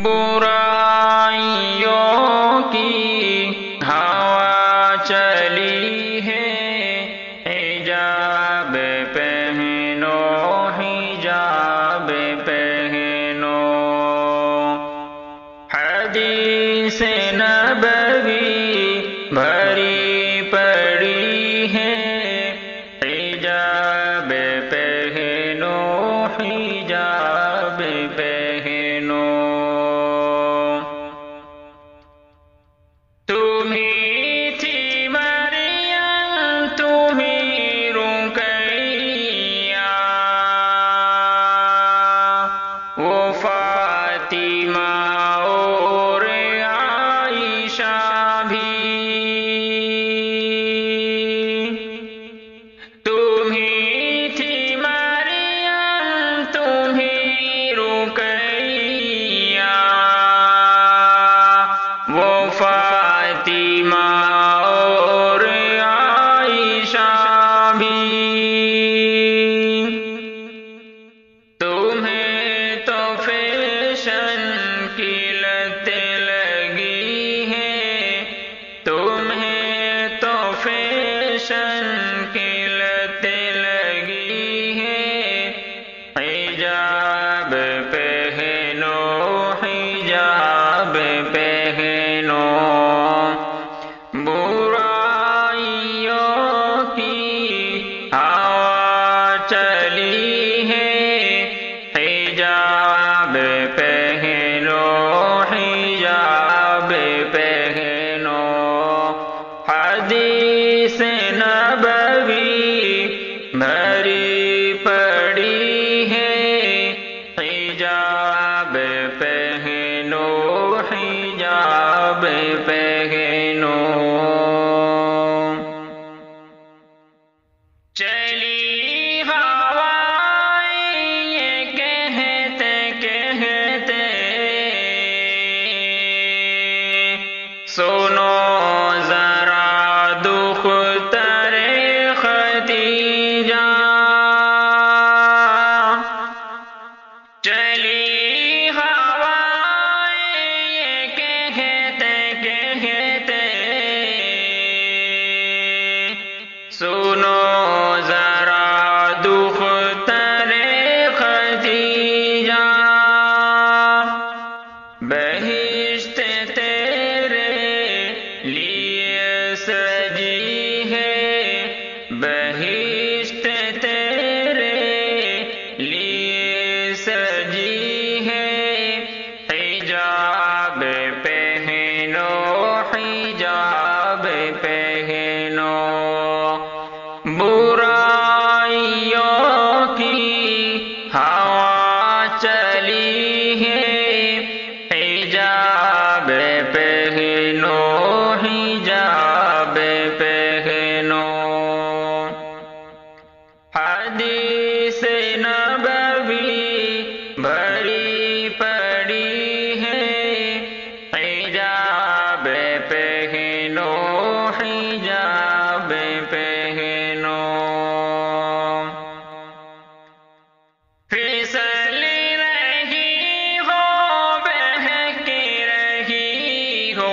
برائیوں کی ہوا چلی ہے، حجاب پہنو حجاب پہنو، حدیث نبوی بھری پڑی ہے، حجاب پہنو حجاب پہنو، تمہیں تھی مریم تمہیں رقیہ، وہ فاطمہ اور عائشہ بھی، تمہیں تھی مریم تمہیں رقیہ، وہ فاطمہ اور عائشہ بھی، تمہیں تو فیشن کی لت لگی ہے، تمہیں تو فیشن کی لت لگی ہے، حجاب پہنو حجاب پہنو، برائیوں کی ہوا چلی ہے، حجاب پہنو حجاب پہنو، حدیث نبوی بھری پڑی ہے، حجاب پہنو حجاب پہنو، چلی ہوائیں یہ کہتے کہتے، سنو ذرا دختر خدیجہ، چلی ہوائیں یہ کہتے کہتے، سنو ذرا دختر خدیجہ، بہشت تیرے لیے سجی ہے، بہشت تیرے لیے سجی ہے، حجاب پہنو حجاب پہنو، برائیوں کی ہوا چلی ہے، حجاب پہنو حجاب پہنو، حدیث نبوی بھری پڑی ہے، حجاب پہنو حجاب پہنو، پھسل رہی ہو بہک رہی ہو،